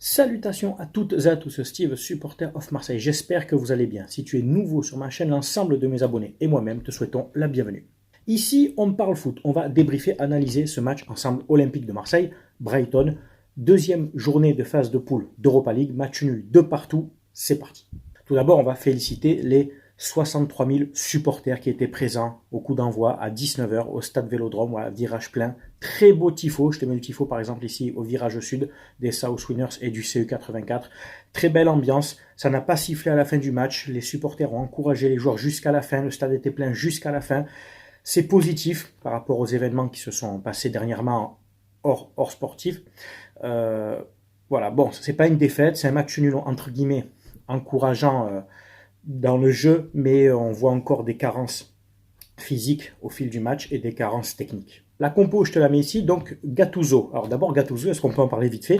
Salutations à toutes et à tous, Steve, supporter of Marseille. J'espère que vous allez bien. Si tu es nouveau sur ma chaîne, l'ensemble de mes abonnés et moi-même te souhaitons la bienvenue. Ici, on parle foot. On va débriefer, analyser ce match ensemble Olympique de Marseille, Brighton. Deuxième journée de phase de poule d'Europa League. Match nul de partout. C'est parti. Tout d'abord, on va féliciter les 63 000 supporters qui étaient présents au coup d'envoi à 19h au stade Vélodrome, à virage plein. Très beau tifo, je te mets le tifo par exemple ici au virage sud des South Winners et du CE84. Très belle ambiance, ça n'a pas sifflé à la fin du match, les supporters ont encouragé les joueurs jusqu'à la fin, le stade était plein jusqu'à la fin. C'est positif par rapport aux événements qui se sont passés dernièrement hors sportif. Voilà, bon, c'est pas une défaite, c'est un match nul entre guillemets encourageant dans le jeu, mais on voit encore des carences physiques au fil du match et des carences techniques. La compo, je te la mets ici, donc Gattuso. Alors d'abord, Gattuso, est-ce qu'on peut en parler vite fait?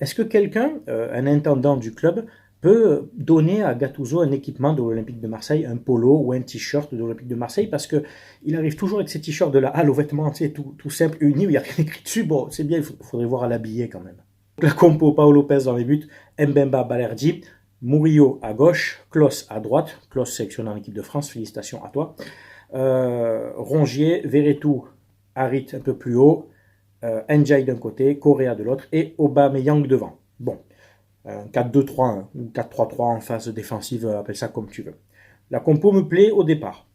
Est-ce que quelqu'un, un intendant du club, peut donner à Gattuso un équipement de l'Olympique de Marseille, un polo ou un t-shirt de l'Olympique de Marseille? Parce qu'il arrive toujours avec ses t-shirts de la halle aux vêtements, c'est tout simple, unis, où il n'y a rien écrit dessus. Bon, c'est bien, il faudrait voir à l'habiller quand même. La compo, Paolo Lopez dans les buts, Mbemba, Balerdi, Murillo à gauche, Klos à droite, Klos sélectionné en équipe de France, félicitations à toi. Rongier, Verretou, Harit un peu plus haut, Ndiaye d'un côté, Correa de l'autre et Aubameyang devant. Bon, 4-2-3-1 ou 4-3-3 en phase défensive, appelle ça comme tu veux. La compo me plaît au départ.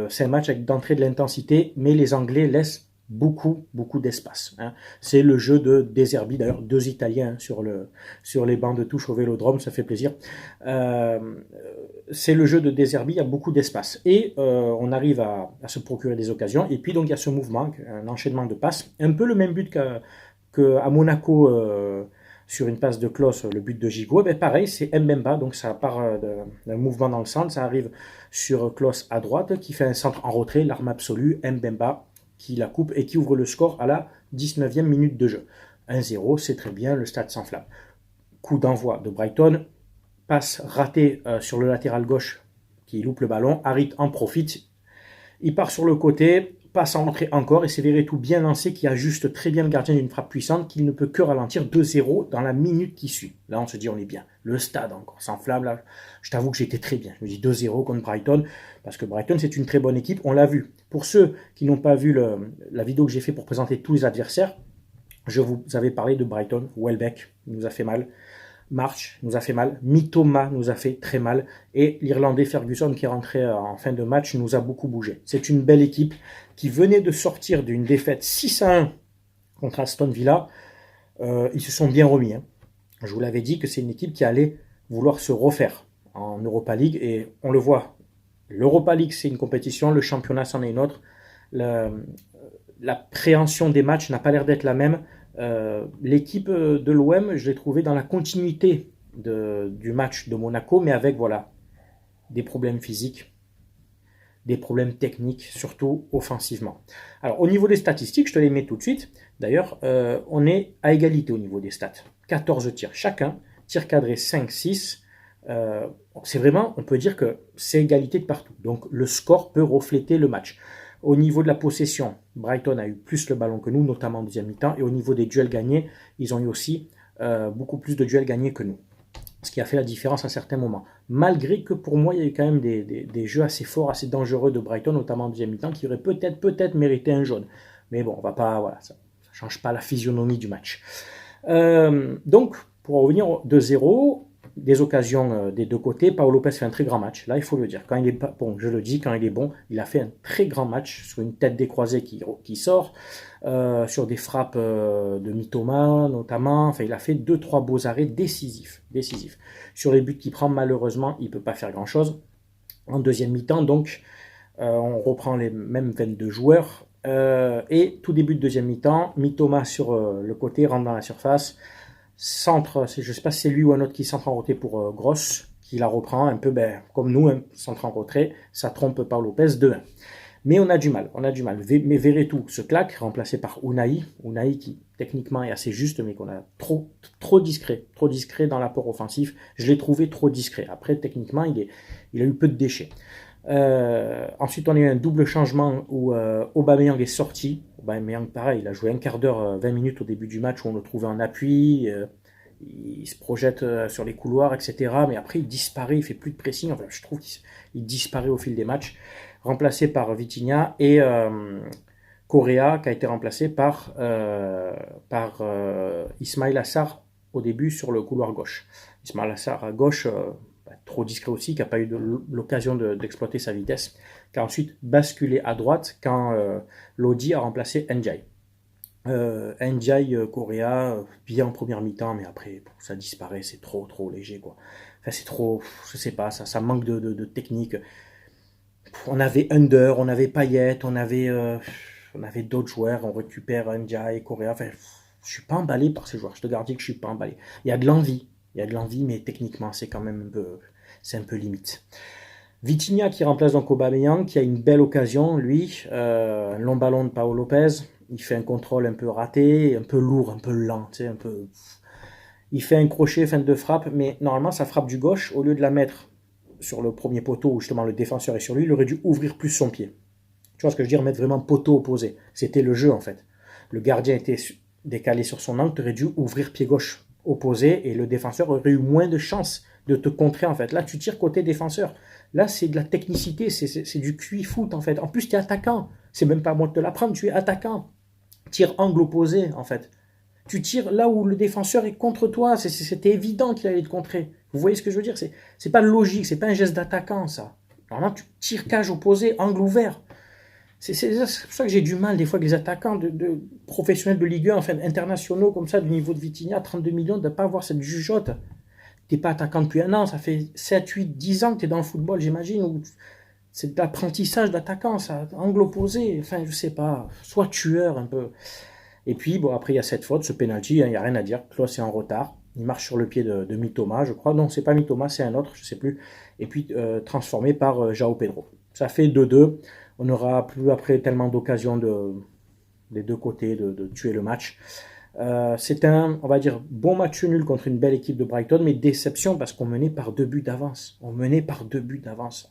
C'est un match avec d'entrée de l'intensité, mais les Anglais laissent beaucoup d'espace. Hein. C'est le jeu de De Zerbi, d'ailleurs 2 Italiens sur les bancs de touche au Vélodrome, ça fait plaisir. C'est le jeu de De Zerbi, il y a beaucoup d'espace. Et on arrive à se procurer des occasions. Et puis donc il y a ce mouvement, un enchaînement de passes, un peu le même but qu'à Monaco sur une passe de Klos, le but de Gigot. Ben pareil, c'est Mbemba, donc ça part d'un mouvement dans le centre, ça arrive sur Klos à droite, qui fait un centre en retrait, l'arme absolue, Mbemba, qui la coupe et qui ouvre le score à la 19e minute de jeu. 1-0, c'est très bien, le stade s'enflamme. Coup d'envoi de Brighton, passe ratée sur le latéral gauche qui loupe le ballon, Harit en profite, il part sur le côté, passe en entrée encore et c'est Verretou bien lancé qui ajuste très bien le gardien d'une frappe puissante qu'il ne peut que ralentir 2-0 dans la minute qui suit. Là on se dit on est bien, le stade encore s'enflamme, là je t'avoue que j'étais très bien, je me dis 2-0 contre Brighton, parce que Brighton c'est une très bonne équipe, on l'a vu. Pour ceux qui n'ont pas vu la vidéo que j'ai fait pour présenter tous les adversaires, je vous avais parlé de Brighton, Welbeck nous a fait mal, March nous a fait mal, Mitoma nous a fait très mal, et l'Irlandais Ferguson qui est rentré en fin de match nous a beaucoup bougé. C'est une belle équipe qui venait de sortir d'une défaite 6-1 contre Aston Villa. Ils se sont bien remis. Hein. Je vous l'avais dit que c'est une équipe qui allait vouloir se refaire en Europa League, et on le voit. L'Europa League, c'est une compétition, le championnat, c'en est une autre. L'appréhension des matchs n'a pas l'air d'être la même. L'équipe de l'OM, je l'ai trouvé dans la continuité du match de Monaco, mais avec voilà, des problèmes physiques, des problèmes techniques, surtout offensivement. Alors au niveau des statistiques, je te les mets tout de suite. D'ailleurs, on est à égalité au niveau des stats. 14 tirs chacun, tir cadré 5-6. C'est vraiment, on peut dire que c'est égalité de partout. Donc le score peut refléter le match. Au niveau de la possession, Brighton a eu plus le ballon que nous, notamment en deuxième mi-temps. Et au niveau des duels gagnés, ils ont eu aussi beaucoup plus de duels gagnés que nous. Ce qui a fait la différence à certains moments. Malgré que pour moi, il y a eu quand même des jeux assez forts, assez dangereux de Brighton, notamment en deuxième mi-temps, qui auraient peut-être mérité un jaune. Mais bon, on va pas, voilà, ça ne change pas la physionomie du match. Donc, pour revenir 2-0, des occasions des deux côtés. Paolo Lopez fait un très grand match, là il faut le dire. Quand il est bon, je le dis, quand il est bon, il a fait un très grand match sur une tête décroisée qui sort, sur des frappes de Mitoma notamment. Enfin, il a fait 2-3 beaux arrêts décisifs. Sur les buts qu'il prend, malheureusement, il ne peut pas faire grand-chose. En deuxième mi-temps, donc, on reprend les mêmes 22 joueurs. Et tout début de deuxième mi-temps, Mitoma sur le côté, rentre dans la surface. Centre, je ne sais pas si c'est lui ou un autre qui centre en retrait pour Gross, qui la reprend un peu comme nous, hein, centre en retrait, ça trompe Paolo Lopez 2-1. Mais on a du mal. Mais Verretou se claque, remplacé par Unai qui techniquement est assez juste, mais qu'on a trop discret dans l'apport offensif. Je l'ai trouvé trop discret. Après, techniquement, il a eu peu de déchets. Ensuite, on a eu un double changement où Aubameyang est sorti. Aubameyang, pareil, il a joué un quart d'heure, 20 minutes au début du match où on le trouvait en appui. il se projette sur les couloirs, etc. Mais après, il disparaît, il fait plus de pressing. Enfin, je trouve qu'il disparaît au fil des matchs. Remplacé par Vitinha et Correa, qui a été remplacé par Ismail Assar au début sur le couloir gauche. Ismail Assar à gauche, trop discret aussi, qui n'a pas eu l'occasion d'exploiter sa vitesse, qui a ensuite basculé à droite quand Lodi a remplacé Ndiaye. Ndiaye, Correa, bien en première mi-temps, mais après ça disparaît, c'est trop léger quoi. Enfin, c'est trop, je sais pas, ça manque de technique. On avait Under, on avait Payet, on avait d'autres joueurs, on récupère Ndiaye, Correa. Enfin, je suis pas emballé par ces joueurs. Je te garantis que je suis pas emballé. Il y a de l'envie, mais techniquement c'est quand même un peu limite. Vitinha qui remplace donc Aubameyang, qui a une belle occasion, lui, un long ballon de Pau Lopez. Il fait un contrôle un peu raté, un peu lourd, un peu lent, tu sais, un peu. Il fait un crochet, fin de frappe, mais normalement sa frappe du gauche, au lieu de la mettre sur le premier poteau où justement le défenseur est sur lui, il aurait dû ouvrir plus son pied. Tu vois ce que je veux dire, mettre vraiment poteau opposé. C'était le jeu en fait. Le gardien était décalé sur son angle, tu aurais dû ouvrir pied gauche opposé et le défenseur aurait eu moins de chances de te contrer en fait. Là, tu tires côté défenseur. Là, c'est de la technicité, c'est du QI foot en fait. En plus, tu es attaquant. C'est même pas à moi de te l'apprendre, tu es attaquant. Tire angle opposé en fait. Tu tires là où le défenseur est contre toi. C'était évident qu'il allait te contrer. Vous voyez ce que je veux dire? C'est pas logique, c'est pas un geste d'attaquant ça. Normalement, tu tires cage opposé, angle ouvert. C'est pour ça que j'ai du mal des fois avec les attaquants de professionnels de Ligue 1, enfin internationaux comme ça, du niveau de Vitinha, 32 millions, de ne pas avoir cette jugeote. Tu n'es pas attaquant depuis un an, ça fait 7, 8, 10 ans que tu es dans le football, j'imagine. C'est de l'apprentissage d'attaquant, ça, angle opposé, enfin je sais pas, soit tueur un peu. Et puis bon, après il y a cette faute, ce penalty, il n'y a rien à dire, Klose est en retard, il marche sur le pied de Mitoma, je crois, non c'est pas Mitoma, c'est un autre, je sais plus, et puis transformé par João Pedro. Ça fait 2-2, on n'aura plus après tellement d'occasions des deux côtés de tuer le match. C'est un, on va dire, bon match nul contre une belle équipe de Brighton, mais déception parce qu'on menait par 2 buts d'avance.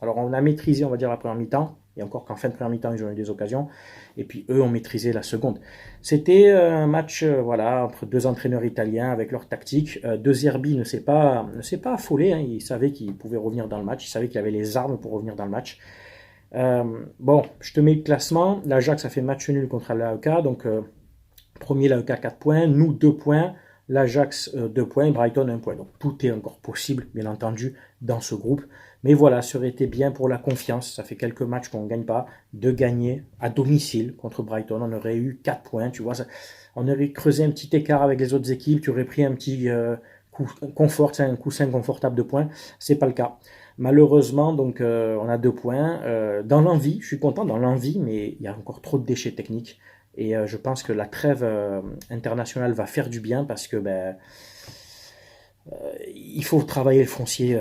Alors on a maîtrisé, on va dire, la première mi-temps, et encore qu'en fin de première mi-temps, ils ont eu des occasions, et puis eux ont maîtrisé la seconde. C'était un match, voilà, entre deux entraîneurs italiens avec leur tactique. De Zerbi ne s'est pas affolé, hein, il savait qu'il pouvait revenir dans le match, il savait qu'il avait les armes pour revenir dans le match. Bon, je te mets le classement. L'Ajax a fait match nul contre l'AEK, donc premier l'AEK 4 points, nous 2 points, l'Ajax 2 points, Brighton 1 point. Donc tout est encore possible, bien entendu, dans ce groupe. Mais voilà, ça aurait été bien pour la confiance. Ça fait quelques matchs qu'on ne gagne pas. De gagner à domicile contre Brighton, on aurait eu 4 points. Tu vois, on aurait creusé un petit écart avec les autres équipes. Tu aurais pris un petit un coussin confortable de points. C'est pas le cas. Malheureusement, donc on a 2 points. Dans l'envie, je suis content dans l'envie, mais il y a encore trop de déchets techniques. Et je pense que la trêve internationale va faire du bien parce que il faut travailler le foncier.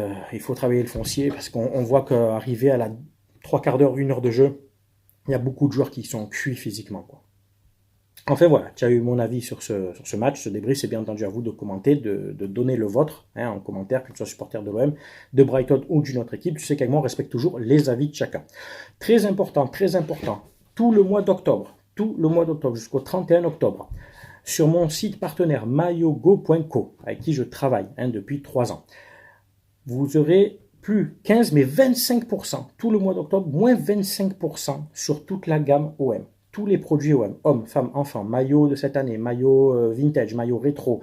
Parce qu'on voit qu'arriver à la 3/4 d'heure, 1 heure de jeu, il y a beaucoup de joueurs qui sont cuits physiquement, quoi. Enfin voilà, tu as eu mon avis sur ce match, ce débrief, c'est bien entendu à vous de commenter, de donner le vôtre en commentaire, que tu sois supporter de l'OM, de Brighton ou d'une autre équipe. Tu sais qu'avec moi, on respecte toujours les avis de chacun. Très important, tout le mois d'octobre, jusqu'au 31 octobre, sur mon site partenaire mayogo.co, avec qui je travaille depuis 3 ans, vous aurez plus 15 mais 25%, tout le mois d'octobre, moins 25% sur toute la gamme OM. Tous les produits OM, hommes, femmes, enfants, maillots de cette année, maillots vintage, maillots rétro,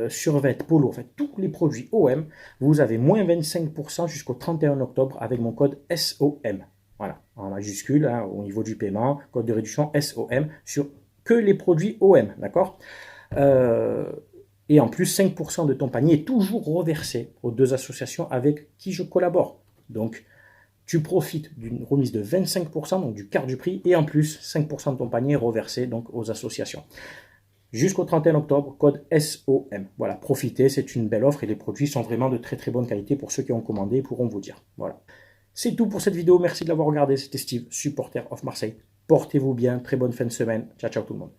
survêt, polo, enfin tous les produits OM, vous avez moins 25% jusqu'au 31 octobre avec mon code SOM. Voilà, en majuscule, au niveau du paiement, code de réduction SOM sur que les produits OM, d'accord et en plus, 5% de ton panier est toujours reversé aux 2 associations avec qui je collabore. Donc, tu profites d'une remise de 25%, donc du quart du prix, et en plus, 5% de ton panier est reversé donc, aux associations. Jusqu'au 31 octobre, code SOM. Voilà, profitez, c'est une belle offre et les produits sont vraiment de très très bonne qualité pour ceux qui ont commandé pourront vous dire. Voilà. C'est tout pour cette vidéo, merci de l'avoir regardé, c'était Steve, supporter of Marseille. Portez-vous bien, très bonne fin de semaine. Ciao, ciao tout le monde.